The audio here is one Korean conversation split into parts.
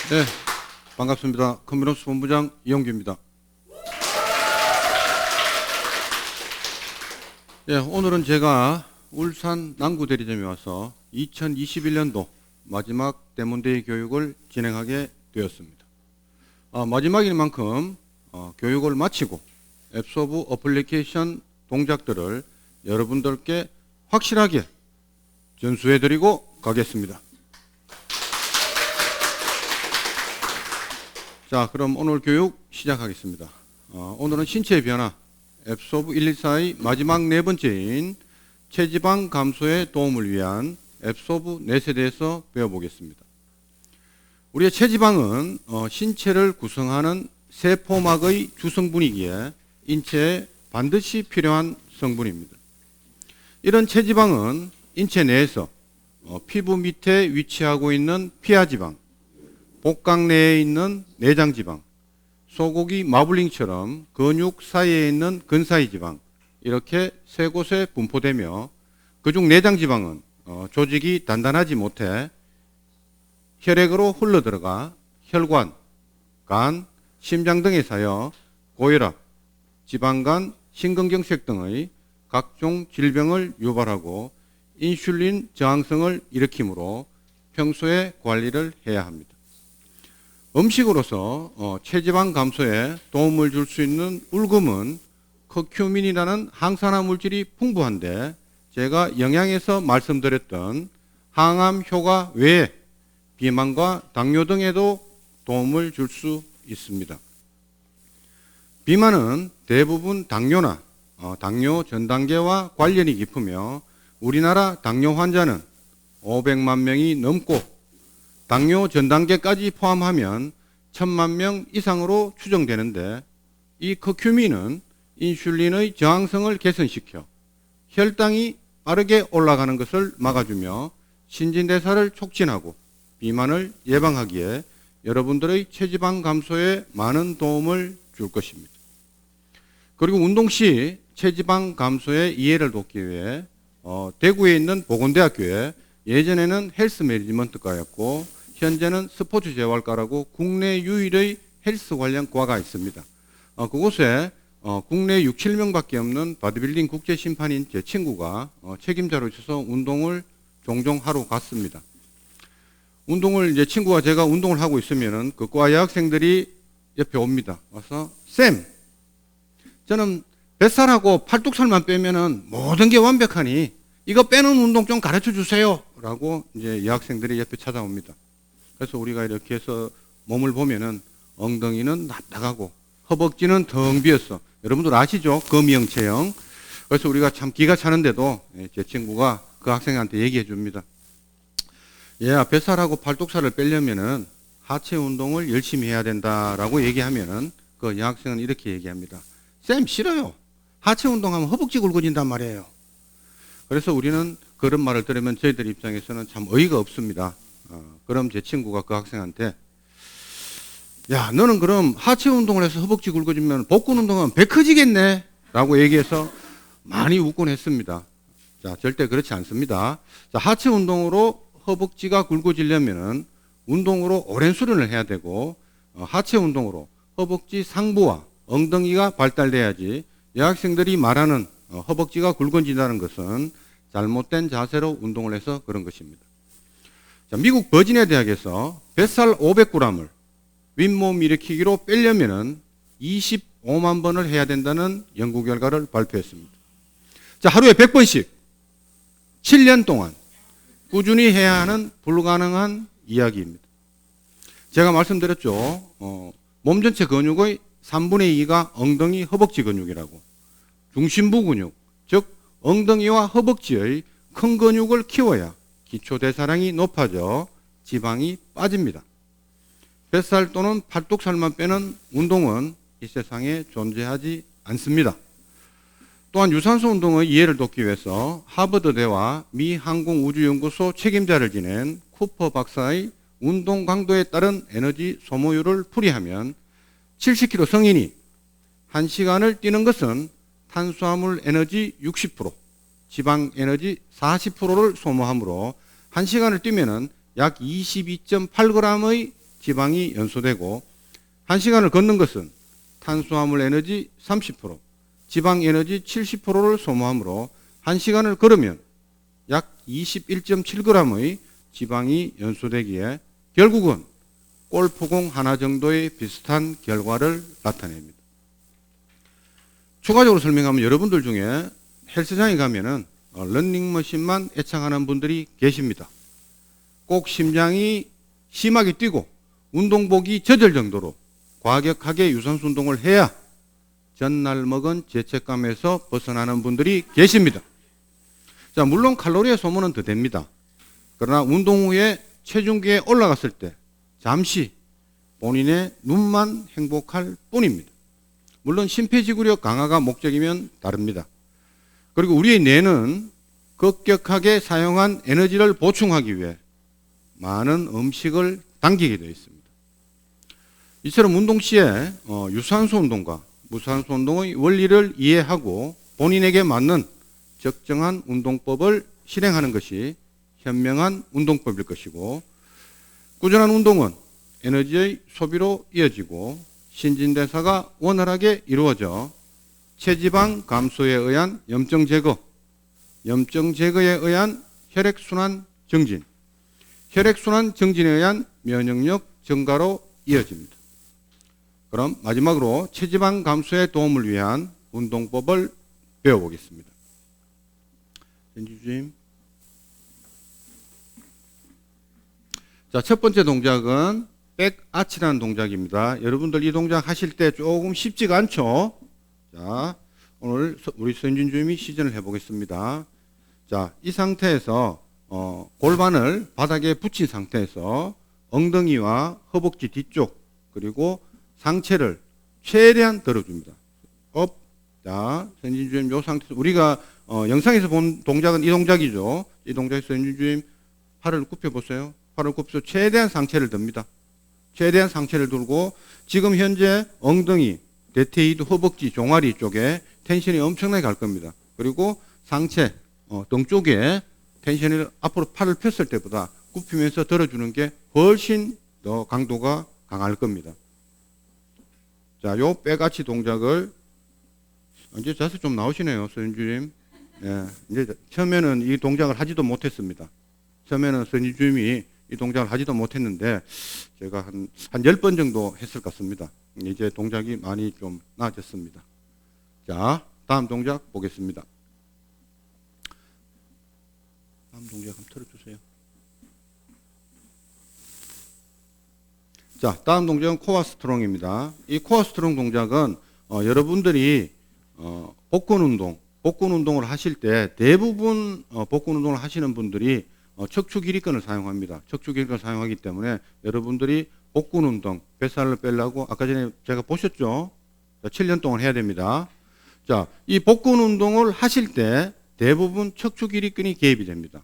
네, 반갑습니다. 컨비너스 본부장 이용규입니다. 네, 오늘은 제가 울산 남구대리점에 와서 2021년도 마지막 대문대의 교육을 진행하게 되었습니다. 마지막인 만큼 교육을 마치고 앱스 오브 어플리케이션 동작들을 여러분들께 확실하게 전수해드리고 가겠습니다. 자, 그럼 오늘 교육 시작하겠습니다. 오늘은 신체의 변화, 앱스 오브 114의 마지막 네 번째인 체지방 감소에 도움을 위한 앱스 오브 넷에 대해서 배워보겠습니다. 우리의 체지방은 신체를 구성하는 세포막의 주성분이기에 인체에 반드시 필요한 성분입니다. 이런 체지방은 인체 내에서 피부 밑에 위치하고 있는 피하지방, 복강 내에 있는 내장지방, 소고기 마블링처럼 근육 사이에 있는 근사이지방, 이렇게 세 곳에 분포되며 그중 내장지방은 조직이 단단하지 못해 혈액으로 흘러들어가 혈관, 간, 심장 등에 쌓여 고혈압, 지방간, 심근경색 등의 각종 질병을 유발하고 인슐린 저항성을 일으키므로 평소에 관리를 해야 합니다. 음식으로서 체지방 감소에 도움을 줄 수 있는 울금은 커큐민이라는 항산화 물질이 풍부한데 제가 영양에서 말씀드렸던 항암 효과 외에 비만과 당뇨 등에도 도움을 줄 수 있습니다. 비만은 대부분 당뇨나 당뇨 전 단계와 관련이 깊으며 우리나라 당뇨 환자는 500만 명이 넘고 당뇨 전 단계까지 포함하면 1000만 명 이상으로 추정되는데 이 커큐민은 인슐린의 저항성을 개선시켜 혈당이 빠르게 올라가는 것을 막아주며 신진대사를 촉진하고 비만을 예방하기에 여러분들의 체지방 감소에 많은 도움을 줄 것입니다. 그리고 운동 시 체지방 감소의 이해를 돕기 위해 대구에 있는 보건대학교에 예전에는 헬스 매니지먼트과였고 현재는 스포츠 재활과라고 국내 유일의 헬스 관련 과가 있습니다. 그곳에 국내 6, 7명밖에 없는 바디빌딩 국제 심판인 제 친구가 책임자로 있어서 운동을 종종 하러 갔습니다. 운동을 이제 친구와 제가 운동을 하고 있으면은 그 과 여학생들이 옆에 옵니다. 와서 쌤, 저는 뱃살하고 팔뚝살만 빼면은 모든 게 완벽하니 이거 빼는 운동 좀 가르쳐 주세요. 라고 이제 여학생들이 옆에 찾아옵니다. 그래서 우리가 이렇게 해서 몸을 보면은 엉덩이는 납작하고 허벅지는 텅 비었어. 여러분들 아시죠? 거미형 체형. 그래서 우리가 참 기가 차는데도 제 친구가 그 학생한테 얘기해 줍니다. 얘야, 뱃살하고 팔뚝살을 빼려면은 하체 운동을 열심히 해야 된다라고 얘기하면은 그 여학생은 이렇게 얘기합니다. 쌤, 싫어요. 하체 운동하면 허벅지 굵어진단 말이에요. 그래서 우리는 그런 말을 들으면 저희들 입장에서는 참 어이가 없습니다. 그럼 제 친구가 그 학생한테 야, 너는 그럼 하체 운동을 해서 허벅지 굵어지면 복근 운동하면 배 커지겠네 라고 얘기해서 많이 웃곤 했습니다. 자, 절대 그렇지 않습니다. 자, 하체 운동으로 허벅지가 굵어지려면은 운동으로 오랜 수련을 해야 되고 하체 운동으로 허벅지 상부와 엉덩이가 발달돼야지 여학생들이 말하는 허벅지가 굵어진다는 것은 잘못된 자세로 운동을 해서 그런 것입니다. 자, 미국 버지니아 대학에서 뱃살 500g을 윗몸 일으키기로 빼려면은 25만 번을 해야 된다는 연구 결과를 발표했습니다. 자, 하루에 100번씩 7년 동안 꾸준히 해야 하는 불가능한 이야기입니다. 제가 말씀드렸죠. 몸 전체 근육의 3분의 2가 엉덩이 허벅지 근육이라고. 중심부 근육, 즉 엉덩이와 허벅지의 큰 근육을 키워야 기초대사량이 높아져 지방이 빠집니다. 뱃살 또는 팔뚝살만 빼는 운동은 이 세상에 존재하지 않습니다. 또한 유산소 운동의 이해를 돕기 위해서 하버드대와 미 항공우주연구소 책임자를 지낸 쿠퍼 박사의 운동 강도에 따른 에너지 소모율을 풀이하면 70kg 성인이 1시간을 뛰는 것은 탄수화물 에너지 60%, 지방 에너지 40%를 소모하므로 1시간을 뛰면은 약 22.8g의 지방이 연소되고 1시간을 걷는 것은 탄수화물 에너지 30%, 지방 에너지 70%를 소모하므로 1시간을 걸으면 약 21.7g의 지방이 연소되기에 결국은 골프공 하나 정도의 비슷한 결과를 나타냅니다. 추가적으로 설명하면 여러분들 중에 헬스장에 가면은 러닝머신만 애착하는 분들이 계십니다. 꼭 심장이 심하게 뛰고 운동복이 젖을 정도로 과격하게 유산소 운동을 해야 전날 먹은 죄책감에서 벗어나는 분들이 계십니다. 자, 물론 칼로리의 소모는 더 됩니다. 그러나 운동 후에 체중계에 올라갔을 때 잠시 본인의 눈만 행복할 뿐입니다. 물론 심폐지구력 강화가 목적이면 다릅니다. 그리고 우리의 뇌는 급격하게 사용한 에너지를 보충하기 위해 많은 음식을 당기게 되어 있습니다. 이처럼 운동 시에 유산소 운동과 무산소 운동의 원리를 이해하고 본인에게 맞는 적정한 운동법을 실행하는 것이 현명한 운동법일 것이고, 꾸준한 운동은 에너지의 소비로 이어지고 신진대사가 원활하게 이루어져 체지방 감소에 의한 염증 제거, 염증 제거에 의한 혈액순환 증진, 혈액순환 증진에 의한 면역력 증가로 이어집니다. 그럼 마지막으로 체지방 감소에 도움을 위한 운동법을 배워보겠습니다. 전주주임. 자, 첫 번째 동작은 백아치라는 동작입니다. 여러분들 이 동작 하실 때 조금 쉽지가 않죠? 자, 오늘 우리 선진 주임이 시전을 해보겠습니다. 자, 이 상태에서 골반을 바닥에 붙인 상태에서 엉덩이와 허벅지 뒤쪽 그리고 상체를 최대한 들어줍니다. 업. 자, 선진 주임 이 상태에서 우리가 영상에서 본 동작은 이 동작이죠. 이 동작에서 선진 주임 팔을 굽혀 보세요. 팔을 굽혀서 최대한 상체를 듭니다. 최대한 상체를 들고 지금 현재 엉덩이, 대퇴이드, 허벅지, 종아리 쪽에 텐션이 엄청나게 갈 겁니다. 그리고 상체, 등 쪽에 텐션을 앞으로 팔을 폈을 때보다 굽히면서 들어주는 게 훨씬 더 강도가 강할 겁니다. 자, 요 빼같이 동작을 이제 자세 좀 나오시네요, 선생님. 예, 이제 처음에는 이 동작을 하지도 못했습니다. 처음에는 선생님이 이 동작을 하지도 못했는데 제가 한 10번 정도 했을 것 같습니다. 이제 동작이 많이 좀 나아졌습니다. 자, 다음 동작 보겠습니다. 다음 동작 한번 틀어주세요. 자, 다음 동작은 코어 스트롱입니다. 이 코어 스트롱 동작은 여러분들이 복근 운동을 하실 때 대부분 복근 운동을 하시는 분들이 척추 길이근을 사용합니다. 척추 길이근을 사용하기 때문에 여러분들이 복근 운동, 뱃살을 빼려고 아까 전에 제가 보셨죠? 7년 동안 해야 됩니다. 자, 이 복근 운동을 하실 때 대부분 척추 길이근이 개입이 됩니다.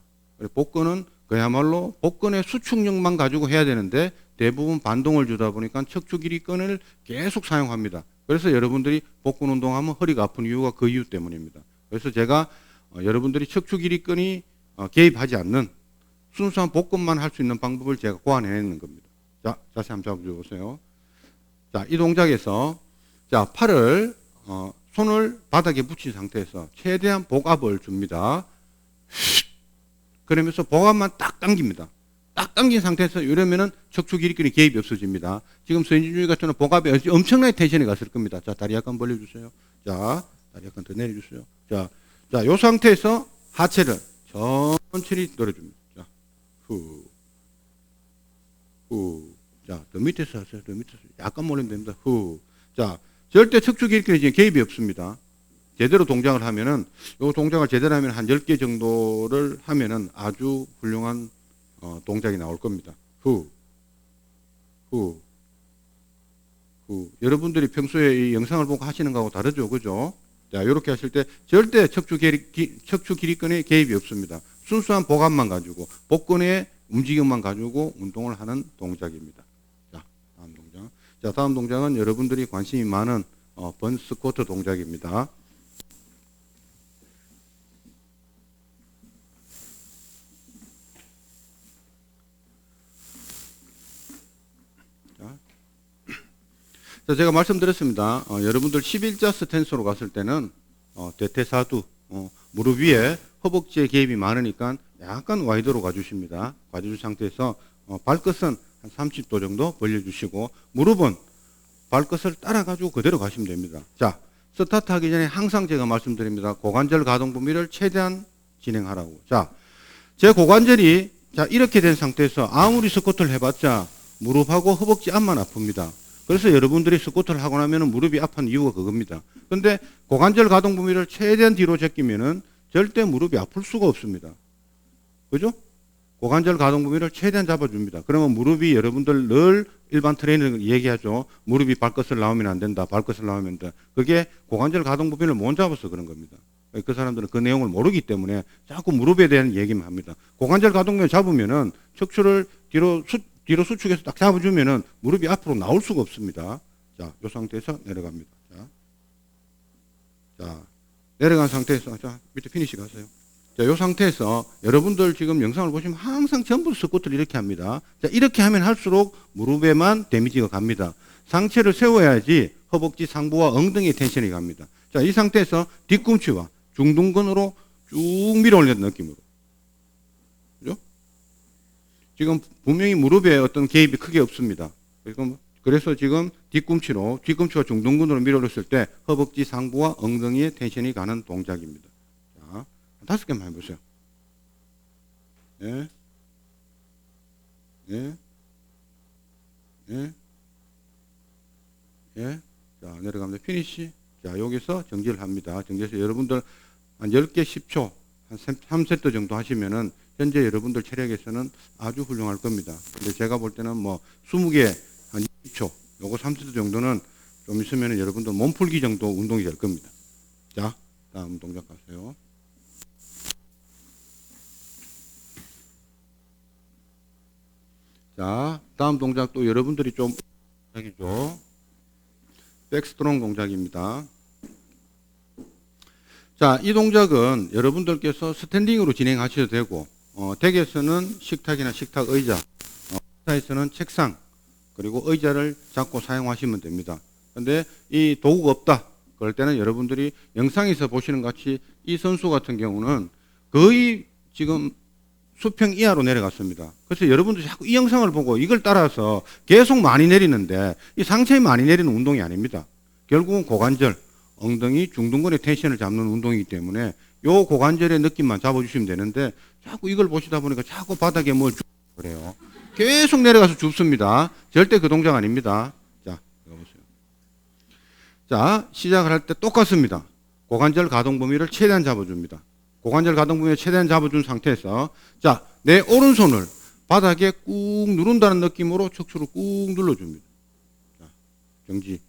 복근은 그야말로 복근의 수축력만 가지고 해야 되는데 대부분 반동을 주다 보니까 척추 길이근을 계속 사용합니다. 그래서 여러분들이 복근 운동하면 허리가 아픈 이유가 그 이유 때문입니다. 그래서 제가 여러분들이 척추 길이근이 개입하지 않는 순수한 복근만 할 수 있는 방법을 제가 고안해내는 겁니다. 자, 자세 한번 잡아주세요. 자, 이 동작에서 자, 팔을 손을 바닥에 붙인 상태에서 최대한 복압을 줍니다. 그러면서 복압만 딱 당깁니다. 딱 당긴 상태에서 이러면은 척추 길이근이 개입이 없어집니다. 지금 서인진주의 같은 경우는 복압에 엄청나게 텐션이 갔을 겁니다. 자, 다리 약간 벌려주세요. 자, 다리 약간 더 내려주세요. 자, 이 상태에서 하체를 천천히 늘어줍니다. 자, 후. 자, 더 밑에서 하세요. 더 밑에서. 약간 몰리면 됩니다. 후. 자, 절대 척추 길이근에 지금 개입이 없습니다. 제대로 동작을 하면은, 이 동작을 제대로 하면 한 10개 정도를 하면은 아주 훌륭한 동작이 나올 겁니다. 후. 여러분들이 평소에 이 영상을 보고 하시는 거하고 다르죠. 그죠? 자, 이렇게 하실 때 절대 척추 길이근에 개입이 없습니다. 순수한 복압만 가지고, 복근의 움직임만 가지고 운동을 하는 동작입니다. 자, 다음 동작. 자, 다음 동작은 여러분들이 관심이 많은 번스쿼트 동작입니다. 자, 제가 말씀드렸습니다. 여러분들 11자 스탠스로 갔을 때는 대퇴사두, 무릎 위에 허벅지에 개입이 많으니까 약간 와이드로 가주십니다. 가주신 상태에서 발끝은 한 30도 정도 벌려주시고 무릎은 발끝을 따라가지고 그대로 가시면 됩니다. 자, 스타트 하기 전에 항상 제가 말씀드립니다. 고관절 가동 범위를 최대한 진행하라고. 자, 제 고관절이 자 이렇게 된 상태에서 아무리 스쿼트를 해봤자 무릎하고 허벅지 앞만 아픕니다. 그래서 여러분들이 스쿼트를 하고 나면 무릎이 아픈 이유가 그겁니다. 그런데 고관절 가동 범위를 최대한 뒤로 제끼면은 절대 무릎이 아플 수가 없습니다. 그죠? 고관절 가동 범위를 최대한 잡아줍니다. 그러면 무릎이 여러분들 늘 일반 트레이너가 얘기하죠. 무릎이 발끝을 나오면 안 된다. 발끝을 나오면 안 된다. 그게 고관절 가동 범위를 못 잡아서 그런 겁니다. 그 사람들은 그 내용을 모르기 때문에 자꾸 무릎에 대한 얘기만 합니다. 고관절 가동 범위 잡으면은 척추를 뒤로 수축해서 딱 잡아주면은 무릎이 앞으로 나올 수가 없습니다. 자, 이 상태에서 내려갑니다. 자, 내려간 상태에서, 자, 밑에 피니시 가세요. 자, 이 상태에서 여러분들 지금 영상을 보시면 항상 전부 스쿼트를 이렇게 합니다. 자, 이렇게 하면 할수록 무릎에만 데미지가 갑니다. 상체를 세워야지 허벅지 상부와 엉덩이에 텐션이 갑니다. 자, 이 상태에서 뒤꿈치와 중둔근으로 쭉 밀어 올리는 느낌으로. 그죠? 지금 분명히 무릎에 어떤 개입이 크게 없습니다. 그래서 지금 뒤꿈치와 중둔근으로 밀어 올렸을 때 허벅지 상부와 엉덩이에 텐션이 가는 동작입니다. 자, 5개만 해보세요. 예. 예. 예. 예. 자, 내려갑니다. 피니시. 자, 여기서 정지를 합니다. 정지해서 여러분들 한 10개 10초, 한 3세트 정도 하시면은 현재 여러분들 체력에서는 아주 훌륭할 겁니다. 근데 제가 볼 때는 뭐 20개 한 20초, 요거 3세트 정도는 좀 있으면은 여러분들 몸풀기 정도 운동이 될 겁니다. 자, 다음 동작 가세요. 자, 다음 동작도 여러분들이 좀 동작이죠. 백스트롱 동작입니다. 자, 이 동작은 여러분들께서 스탠딩으로 진행하셔도 되고, 댁에서는 식탁이나 식탁 의자, 회사에서는 책상, 그리고 의자를 잡고 사용하시면 됩니다. 근데 이 도구가 없다. 그럴 때는 여러분들이 영상에서 보시는 같이 이 선수 같은 경우는 거의 지금 수평 이하로 내려갔습니다. 그래서 여러분들이 자꾸 이 영상을 보고 이걸 따라서 계속 많이 내리는데 이 상체에 많이 내리는 운동이 아닙니다. 결국은 고관절, 엉덩이, 중둔근의 텐션을 잡는 운동이기 때문에 요 고관절의 느낌만 잡아주시면 되는데 자꾸 이걸 보시다 보니까 자꾸 바닥에 뭘 그래요. 계속 내려가서 줍습니다. 절대 그 동작 아닙니다. 자, 이거 보세요. 자, 시작을 할 때 똑같습니다. 고관절 가동 범위를 최대한 잡아줍니다. 고관절 가동 범위를 최대한 잡아준 상태에서 자, 내 오른손을 바닥에 꾹 누른다는 느낌으로 척추를 꾹 눌러줍니다. 자, 정지.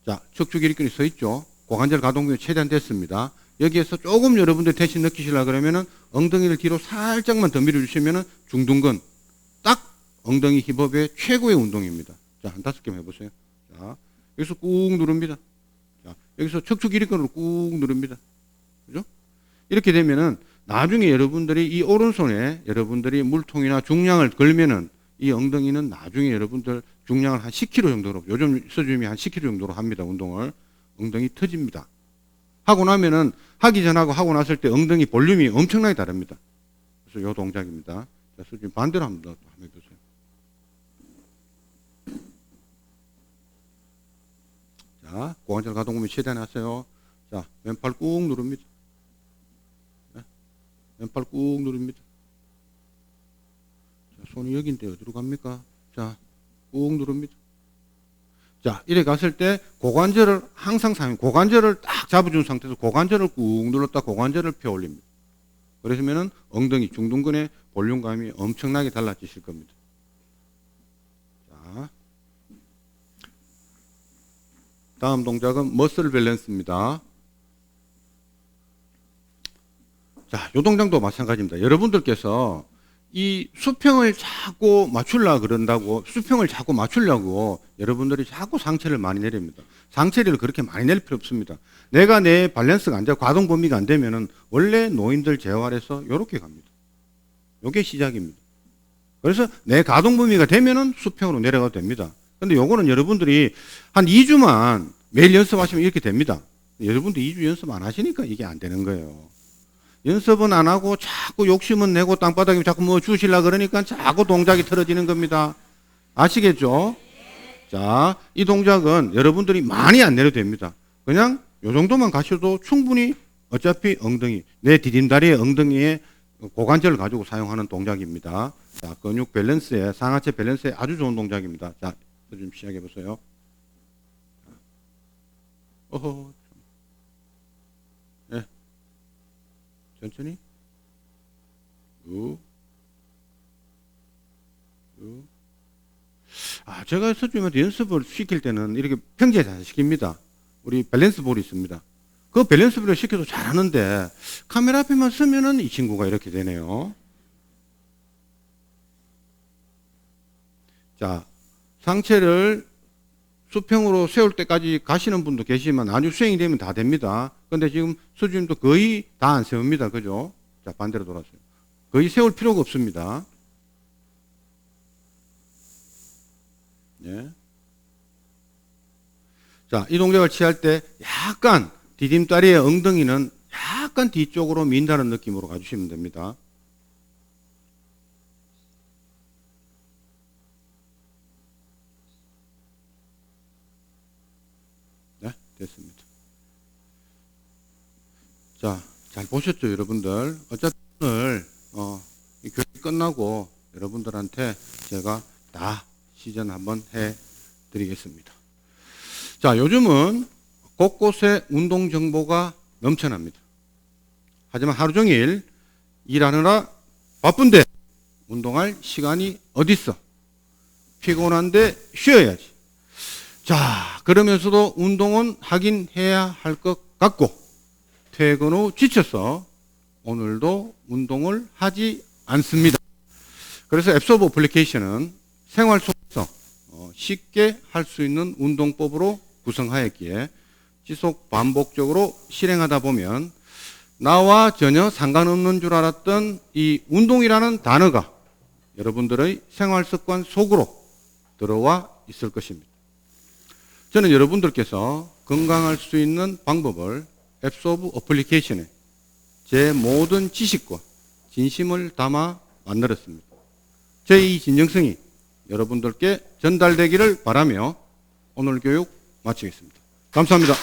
자, 척추 기립근이 서 있죠. 고관절 가동 범위 최대한 됐습니다. 여기에서 조금 여러분들 텐션 느끼시려고 그러면은 엉덩이를 뒤로 살짝만 더 밀어주시면은 중둔근 딱 엉덩이 힙업의 최고의 운동입니다. 자, 한 5개만 해보세요. 자, 여기서 꾹 누릅니다. 자, 여기서 척추 기립근으로 꾹 누릅니다. 그죠? 이렇게 되면은 나중에 여러분들이 이 오른손에 여러분들이 물통이나 중량을 걸면은 이 엉덩이는 나중에 여러분들 중량을 한 10kg 정도로 요즘 서준이 한 10kg 정도로 합니다. 운동을. 엉덩이 터집니다. 하고 나면은 하기 전하고 하고 났을 때 엉덩이 볼륨이 엄청나게 다릅니다. 그래서 요 동작입니다. 자, 서준이 반대로 한번 해보세요. 자, 고관절 가동 범위 최대한 하세요. 자, 왼팔 꾹 누릅니다. 왼팔 꾹 누릅니다. 자, 손이 여기인데 어디로 갑니까? 자, 꾹 누릅니다. 자, 이래 갔을 때 고관절을 항상 고관절을 딱 잡아준 상태에서 고관절을 꾹 눌렀다 고관절을 펴 올립니다. 그러시면은 엉덩이 중둔근의 볼륨감이 엄청나게 달라지실 겁니다. 자, 다음 동작은 머슬 밸런스입니다. 자, 요 동작도 마찬가지입니다. 여러분들께서 이 수평을 자꾸 맞추려고 여러분들이 자꾸 상체를 많이 내립니다. 상체를 그렇게 많이 낼 필요 없습니다. 내가 내 밸런스가 안 되고 가동 범위가 안 되면은 원래 노인들 재활에서 이렇게 갑니다. 요게 시작입니다. 그래서 내 가동 범위가 되면은 수평으로 내려가도 됩니다. 근데 요거는 여러분들이 한 2주만 매일 연습하시면 이렇게 됩니다. 여러분들 2주 연습 안 하시니까 이게 안 되는 거예요. 연습은 안 하고 자꾸 욕심은 내고 땅바닥에 자꾸 뭐 주시려 그러니까 자꾸 동작이 틀어지는 겁니다. 아시겠죠? 자, 이 동작은 여러분들이 많이 안 내려도 됩니다. 그냥 요 정도만 가셔도 충분히 어차피 엉덩이, 내 디딤다리의 엉덩이에 고관절을 가지고 사용하는 동작입니다. 자, 근육 밸런스에, 상하체 밸런스에 아주 좋은 동작입니다. 자, 좀 시작해 보세요. 어허. 네. 천천히. 제가 서주임한테 연습을 시킬 때는 이렇게 평지에 잘 시킵니다. 우리 밸런스 볼이 있습니다. 그 밸런스 볼을 시켜도 잘하는데 카메라 앞에만 서면은 이 친구가 이렇게 되네요. 자, 상체를 수평으로 세울 때까지 가시는 분도 계시지만 아주 수행이 되면 다 됩니다. 근데 지금 서주임도 거의 다 안 세웁니다. 그죠? 자, 반대로 돌아서요. 거의 세울 필요가 없습니다. 예. 자, 이 동작을 취할 때 약간 디딤다리의 엉덩이는 약간 뒤쪽으로 민다는 느낌으로 가주시면 됩니다. 네, 됐습니다. 자, 잘 보셨죠, 여러분들? 어차피 오늘 이 교육 끝나고 여러분들한테 제가 다 시전 한번 해 드리겠습니다. 자, 요즘은 곳곳에 운동 정보가 넘쳐납니다. 하지만 하루 종일 일하느라 바쁜데 운동할 시간이 어딨어? 피곤한데 쉬어야지. 자, 그러면서도 운동은 하긴 해야 할 것 같고 퇴근 후 지쳐서 오늘도 운동을 하지 않습니다. 그래서 앱소브 어플리케이션은 생활 속에서 쉽게 할 수 있는 운동법으로 구성하였기에 지속 반복적으로 실행하다 보면 나와 전혀 상관없는 줄 알았던 이 운동이라는 단어가 여러분들의 생활 습관 속으로 들어와 있을 것입니다. 저는 여러분들께서 건강할 수 있는 방법을 앱소브 어플리케이션에 제 모든 지식과 진심을 담아 만들었습니다. 제 이 진정성이 여러분들께 전달되기를 바라며 오늘 교육 마치겠습니다. 감사합니다.